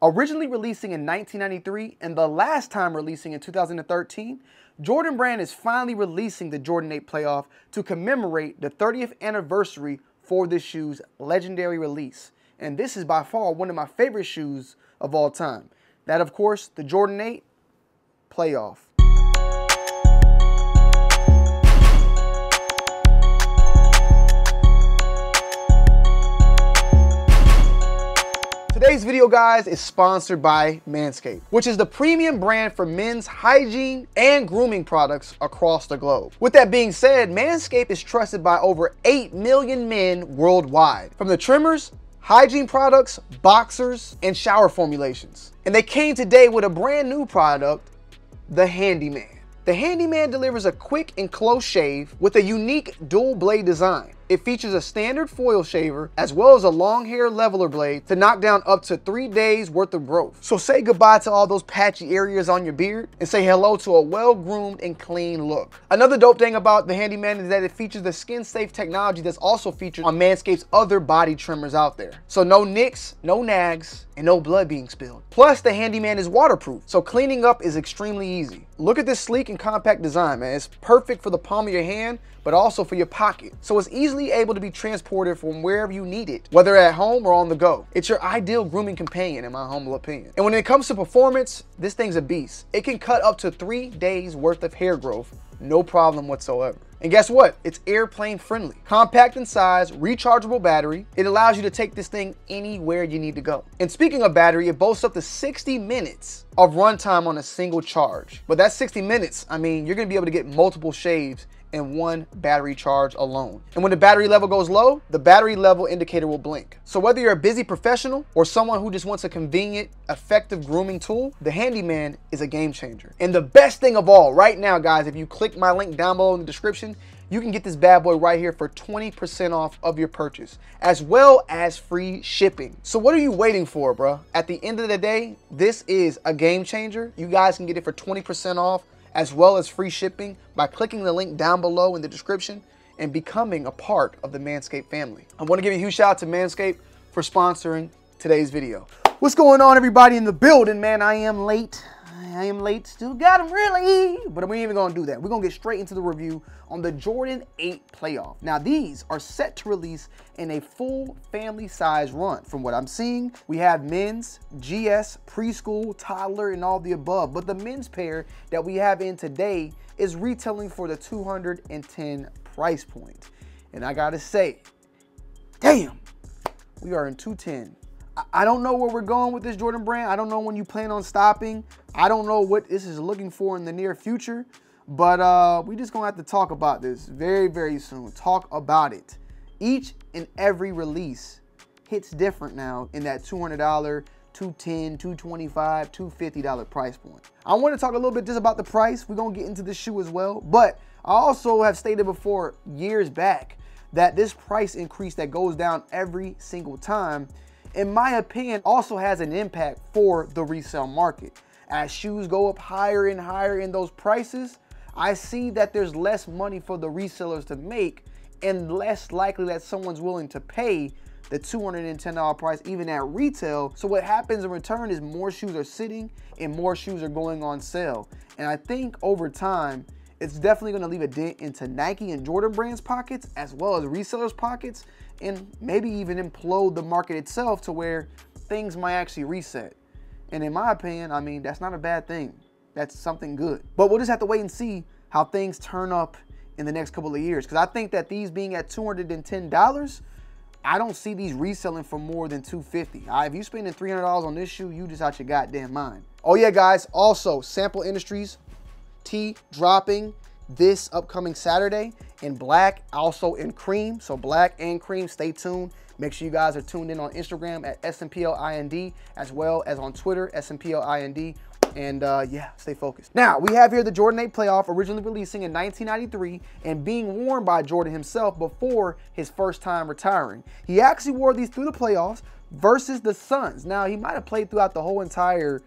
Originally releasing in 1993 and the last time releasing in 2013, Jordan Brand is finally releasing the Jordan 8 Playoff to commemorate the 30th anniversary for this shoe's legendary release. And this is by far one of my favorite shoes of all time. That, of course, the Jordan 8 Playoff. Today's video, guys, is sponsored by Manscaped, which is the premium brand for men's hygiene and grooming products across the globe. With that being said, Manscaped is trusted by over 8 million men worldwide, from the trimmers, hygiene products, boxers, and shower formulations. And they came today with a brand new product, the Handyman. The Handyman delivers a quick and close shave with a unique dual blade design. It features a standard foil shaver as well as a long hair leveler blade to knock down up to 3 days worth of growth. So say goodbye to all those patchy areas on your beard and say hello to a well-groomed and clean look. Another dope thing about the Handyman is that it features the skin-safe technology that's also featured on Manscaped's other body trimmers out there. So no nicks, no nags, and no blood being spilled. Plus, the Handyman is waterproof, so cleaning up is extremely easy. Look at this sleek and compact design, man. It's perfect for the palm of your hand, but also for your pocket. So it's easily able to be transported from wherever you need it, whether at home or on the go. It's your ideal grooming companion, in my humble opinion. And when it comes to performance, this thing's a beast. It can cut up to 3 days worth of hair growth, no problem whatsoever. And guess what? It's airplane friendly. Compact in size, rechargeable battery. It allows you to take this thing anywhere you need to go. And speaking of battery, it boasts up to 60 minutes of runtime on a single charge. But that 60 minutes, I mean, you're gonna be able to get multiple shaves in one battery charge alone. And when the battery level goes low, the battery level indicator will blink. So whether you're a busy professional or someone who just wants a convenient, effective grooming tool, the Handyman is a game changer. And the best thing of all, right now, guys, if you click my link down below in the description, you can get this bad boy right here for 20% off of your purchase, as well as free shipping. So what are you waiting for, bro? At the end of the day, this is a game changer. You guys can get it for 20% off, as well as free shipping by clicking the link down below in the description and becoming a part of the Manscaped family. I want to give a huge shout out to Manscaped for sponsoring today's video. What's going on, everybody in the building, man? I am late, still got them really, but we ain't even gonna do that. We're gonna get straight into the review on the Jordan 8 Playoff. Now, these are set to release in a full family size run. From what I'm seeing, we have men's, GS, preschool, toddler, and all the above. But the men's pair that we have in today is retailing for the $210 price point. And I gotta say, damn, we are in 210. I don't know where we're going with this Jordan Brand. I don't know when you plan on stopping. I don't know what this is looking for in the near future, but we just gonna have to talk about this very, very soon. Talk about it. Each and every release hits different now in that $200, $210, $225, $250 price point. I want to talk a little bit just about the price. We're gonna get into the shoe as well, but I also have stated before years back that this price increase that goes down every single time, in my opinion, also has an impact for the resale market. As shoes go up higher and higher in those prices, I see that there's less money for the resellers to make and less likely that someone's willing to pay the $210 price even at retail. So what happens in return is more shoes are sitting and more shoes are going on sale. And I think over time, it's definitely gonna leave a dent into Nike and Jordan Brand's pockets as well as resellers' pockets, and maybe even implode the market itself to where things might actually reset. And in my opinion, I mean, that's not a bad thing. That's something good. But we'll just have to wait and see how things turn up in the next couple of years. Because I think that these being at $210, I don't see these reselling for more than $250. If you spending $300 on this shoe, you just out your goddamn mind. Oh yeah, guys, also Sample Industries tee dropping this upcoming Saturday in black, also in cream. So black and cream, stay tuned. Make sure you guys are tuned in on Instagram at SMPLIND, as well as on Twitter, SMPLIND. And yeah, stay focused. Now, we have here the Jordan 8 Playoff, originally releasing in 1993 and being worn by Jordan himself before his first time retiring. He actually wore these through the playoffs versus the Suns. Now, he might have played throughout the whole entire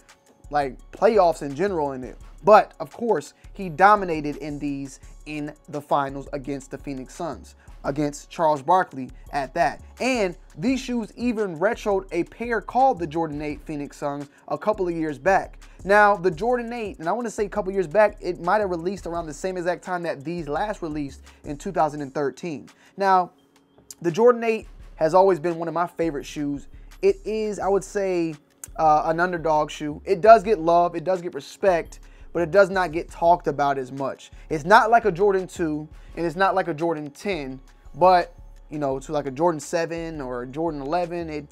playoffs in general in it. But, of course, he dominated in these in the finals against the Phoenix Suns. against Charles Barkley at that. And these shoes even retroed a pair called the Jordan 8 Phoenix Suns a couple of years back. Now, the Jordan 8, and I want to say a couple years back, it might have released around the same exact time that these last released in 2013. Now, the Jordan 8 has always been one of my favorite shoes. It is, I would say, an underdog shoe. It does get love, it does get respect, but it does not get talked about as much. It's not like a Jordan 2, and it's not like a Jordan 10, but, you know, to like a Jordan 7 or a Jordan 11,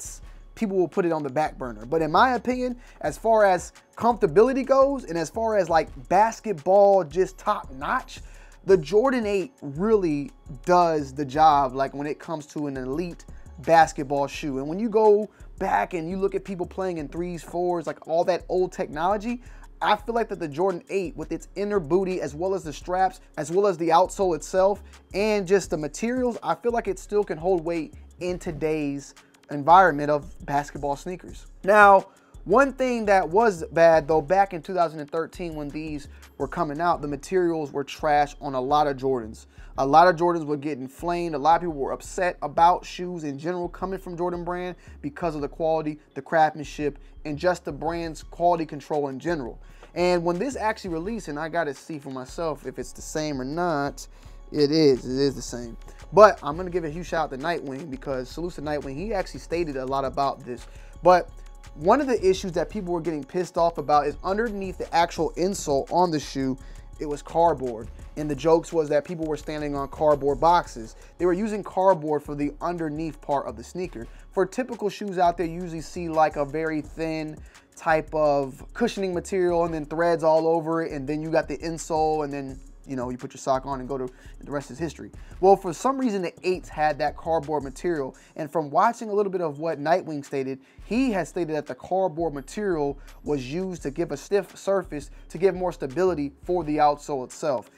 people will put it on the back burner. But in my opinion, as far as comfortability goes, and as far as like basketball just top notch, the Jordan 8 really does the job, like when it comes to an elite basketball shoe. And when you go back and you look at people playing in 3s, 4s, like all that old technology, I feel like that the Jordan 8 with its inner booty, as well as the straps, as well as the outsole itself, and just the materials, I feel like it still can hold weight in today's environment of basketball sneakers. Now, one thing that was bad though, back in 2013 when these were coming out, the materials were trash on a lot of Jordans. A lot of Jordans were getting flamed. A lot of people were upset about shoes in general coming from Jordan brand because of the quality, the craftsmanship, and just the brand's quality control in general. And when this actually released, and I got to see for myself if it's the same or not, it is the same. But I'm going to give a huge shout out to Nightwing, because salute to Nightwing, he actually stated a lot about this. But one of the issues that people were getting pissed off about is underneath the actual insole on the shoe, it was cardboard. And the jokes was that people were standing on cardboard boxes. They were using cardboard for the underneath part of the sneaker. For typical shoes out there, you usually see like a very thin type of cushioning material and then threads all over it, and then you got the insole, and then, you know, you put your sock on and go to the rest is history. Well, for some reason, the 8s had that cardboard material. And from watching a little bit of what Nightwing stated, he has stated that the cardboard material was used to give a stiff surface to give more stability for the outsole itself.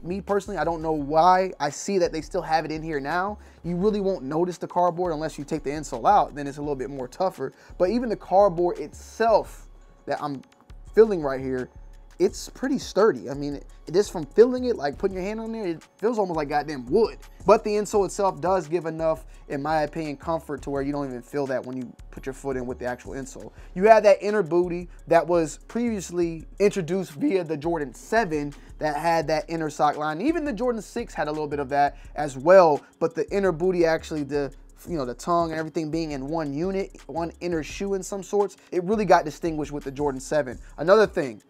Me personally, I don't know why. I see that they still have it in here now. You really won't notice the cardboard unless you take the insole out. Then it's a little bit more tougher. But even the cardboard itself that I'm feeling right here, it's pretty sturdy. I mean, it is from feeling it, like putting your hand on there, it feels almost like goddamn wood. But the insole itself does give enough, in my opinion, comfort to where you don't even feel that when you put your foot in with the actual insole. You have that inner booty that was previously introduced via the Jordan 7 that had that inner sock line. Even the Jordan 6 had a little bit of that as well, but the inner booty actually, the tongue and everything being in one unit, one inner shoe in some sorts, it really got distinguished with the Jordan 7. Another thing,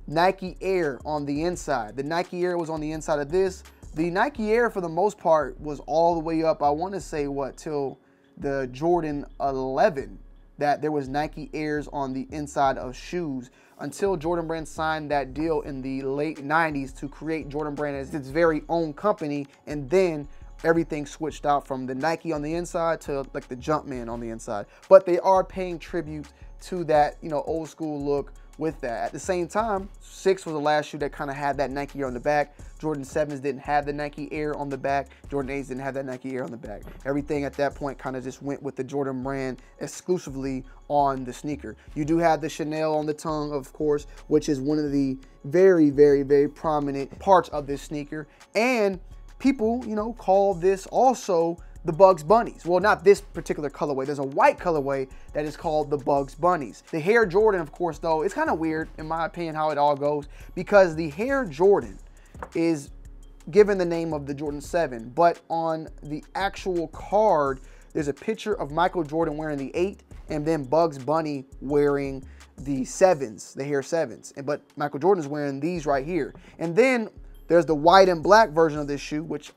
Nike Air on the inside. The Nike Air was on the inside of this. The Nike Air, for the most part, was all the way up, I want to say, till the Jordan 11, that there was Nike Airs on the inside of shoes, until Jordan Brand signed that deal in the late 90s to create Jordan Brand as its very own company, and then everything switched out from the Nike on the inside to like the Jumpman on the inside. But they are paying tribute to that, old school look with that. At the same time, 6 was the last shoe that kind of had that Nike Air on the back. Jordan 7s didn't have the Nike Air on the back. Jordan 8s didn't have that Nike Air on the back. Everything at that point kind of just went with the Jordan brand exclusively on the sneaker. You do have the Chanel on the tongue, of course, which is one of the very, very, very prominent parts of this sneaker. And people, call this also the Bugs Bunnies. Well, not this particular colorway. There's a white colorway that is called the Bugs Bunnies. The Hair Jordan, of course, though, it's kind of weird, in my opinion, how it all goes, because the Hair Jordan is given the name of the Jordan 7, but on the actual card, there's a picture of Michael Jordan wearing the 8, and then Bugs Bunny wearing the 7s, the Hair 7s. But Michael Jordan's wearing these right here. And then there's the white and black version of this shoe, which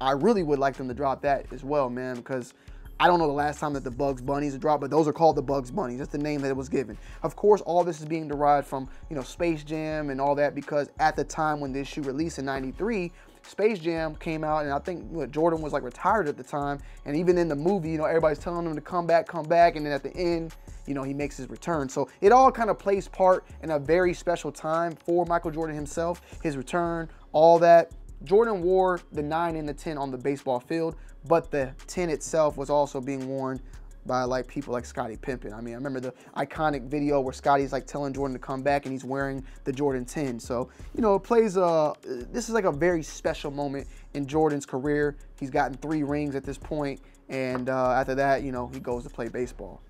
I really would like them to drop that as well, man, because I don't know the last time that the Bugs Bunnies dropped, but those are called the Bugs Bunnies. That's the name that it was given. Of course, all this is being derived from, Space Jam and all that, because at the time when this shoe released in '93, Space Jam came out, and I think Jordan was like retired at the time. And even in the movie, everybody's telling him to come back, and then at the end, he makes his return. So it all kind of plays part in a very special time for Michael Jordan himself, his return, all that. Jordan wore the 9 and the 10 on the baseball field, but the 10 itself was also being worn by like people like Scottie Pippen. I mean, I remember the iconic video where Scottie's like telling Jordan to come back and he's wearing the Jordan 10. So, you know, it plays this is like a very special moment in Jordan's career. He's gotten 3 rings at this point, and after that, you know, he goes to play baseball.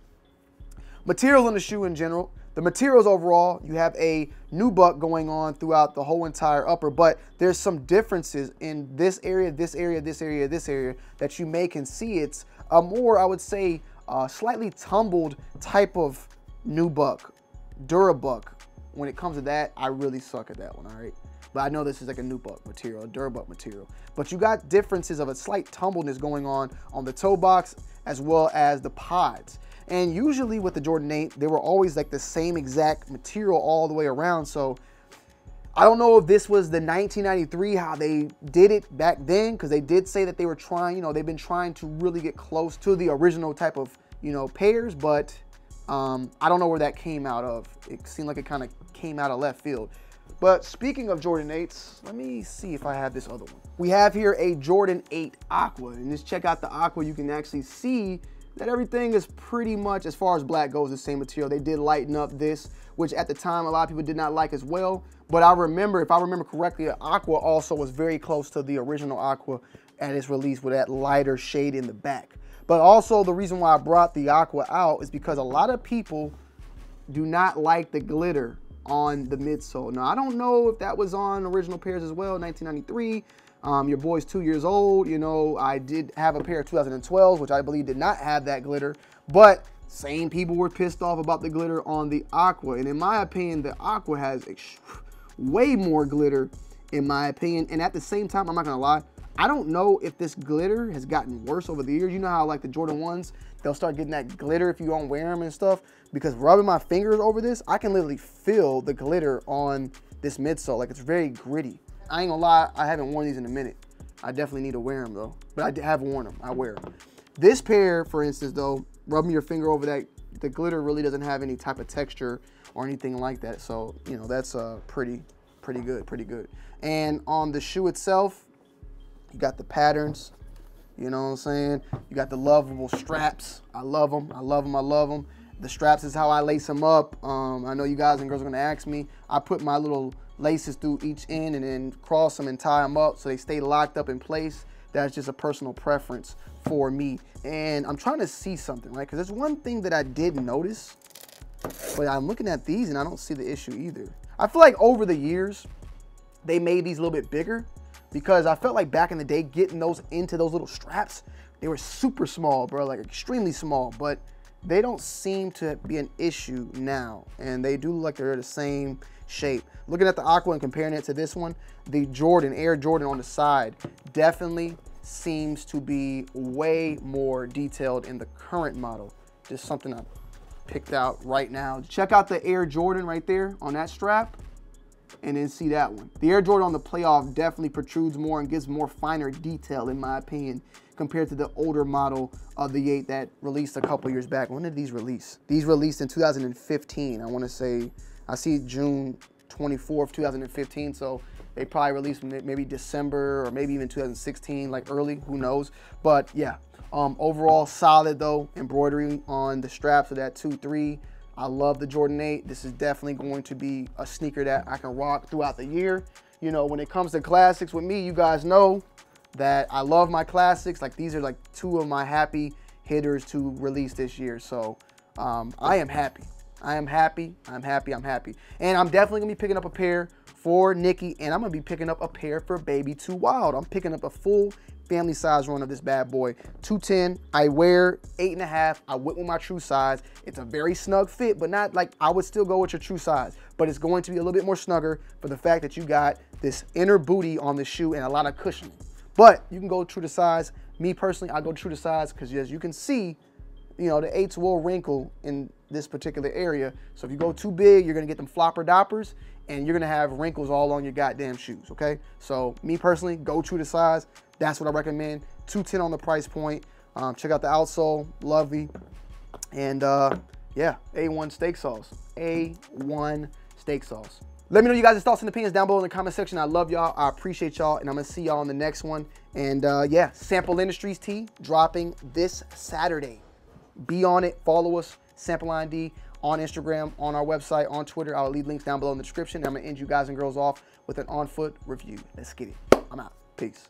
Materials on the shoe in general. The materials overall, you have a nubuck going on throughout the whole entire upper, but there's some differences in this area, this area, this area, this area that you can see. It's a more, I would say, slightly tumbled type of nubuck, durabuck. When it comes to that, I really suck at that one, all right? But I know this is like a nubuck material, a durabuck material. But you got differences of a slight tumbleness going on the toe box as well as the pods. And usually with the Jordan 8, they were always like the same exact material all the way around. So I don't know if this was the 1993, how they did it back then, because they did say that they were trying, you know, they've been trying to really get close to the original type of, you know, pairs, but I don't know where that came out of. It seemed like it kind of came out of left field. But speaking of Jordan 8s, let me see if I have this other one. We have here a Jordan 8 Aqua, and just check out the Aqua. You can actually see that everything is pretty much, as far as black goes, the same material. They did lighten up this, which at the time a lot of people did not like as well. But I remember, if I remember correctly, the Aqua also was very close to the original Aqua at its release with that lighter shade in the back. But also the reason why I brought the Aqua out is because a lot of people do not like the glitter on the midsole. Now, I don't know if that was on original pairs as well, 1993. Your boy's 2 years old. You know, I did have a pair of 2012, which I believe did not have that glitter, but same people were pissed off about the glitter on the Aqua. And in my opinion, the Aqua has way more glitter, in my opinion. And at the same time, I'm not gonna lie, I don't know if this glitter has gotten worse over the years. You know how like the Jordan 1s, they'll start getting that glitter if you don't wear them and stuff. Because rubbing my fingers over this, I can literally feel the glitter on this midsole. Like, it's very gritty. I ain't gonna lie, I haven't worn these in a minute. I definitely need to wear them though, but I have worn them, I wear them. This pair, for instance though, rubbing your finger over that, the glitter really doesn't have any type of texture or anything like that. So, you know, that's pretty good. And on the shoe itself, you got the patterns, you know what I'm saying? You got the lovable straps. I love them, I love them, I love them. The straps is how I lace them up. I know you guys and girls are gonna ask me. I put my little laces through each end and then cross them and tie them up so they stay locked up in place. That's just a personal preference for me. And I'm trying to see something, right? Because there's one thing that I did notice, but I'm looking at these and I don't see the issue either. I feel like over the years, they made these a little bit bigger, because I felt like back in the day, getting those into those little straps, they were super small, bro, like extremely small, but they don't seem to be an issue now. And they do look like they're the same shape. Looking at the Aqua and comparing it to this one, the Jordan, Air Jordan on the side, definitely seems to be way more detailed in the current model. Just something I picked out right now. Check out the Air Jordan right there on that strap, and then see that one. The Air Jordan on the playoff definitely protrudes more and gives more finer detail, in my opinion, compared to the older model of the 8 that released a couple years back. When did these release? These released in 2015. I want to say, I see June 24th, 2015. So they probably released maybe December or maybe even 2016, like early, who knows? But yeah, overall solid though. Embroidery on the straps of that 2-3. I love the Jordan 8. This is definitely going to be a sneaker that I can rock throughout the year. You know, when it comes to classics with me, you guys know that I love my classics. Like, these are like 2 of my happy hitters to release this year. So I am happy. I am happy. I'm happy. I'm happy. And I'm definitely gonna be picking up a pair for Nikki, and I'm gonna be picking up a pair for baby Tonyd2wild. I'm picking up a full family size run of this bad boy. 210. I wear 8.5. I went with my true size. It's a very snug fit, but not like I would still go with your true size. But it's going to be a little bit more snugger for the fact that you got this inner booty on the shoe and a lot of cushioning. But you can go true to size. Me personally, I go true to size because, as you can see, you know, the 8s will wrinkle in this particular area. So if you go too big, you're gonna get them flopper doppers and you're gonna have wrinkles all on your goddamn shoes, okay? So me personally, go true to size. That's what I recommend. 210 on the price point. Check out the outsole, lovely. And yeah, A1 steak sauce. A1 steak sauce. Let me know you guys' thoughts and opinions down below in the comment section. I love y'all. I appreciate y'all. And I'm going to see y'all on the next one. And yeah, Sample Industries tee dropping this Saturday. Be on it. Follow us, Sample ID, on Instagram, on our website, on Twitter. I'll leave links down below in the description. I'm going to end you guys and girls off with an on-foot review. Let's get it. I'm out. Peace.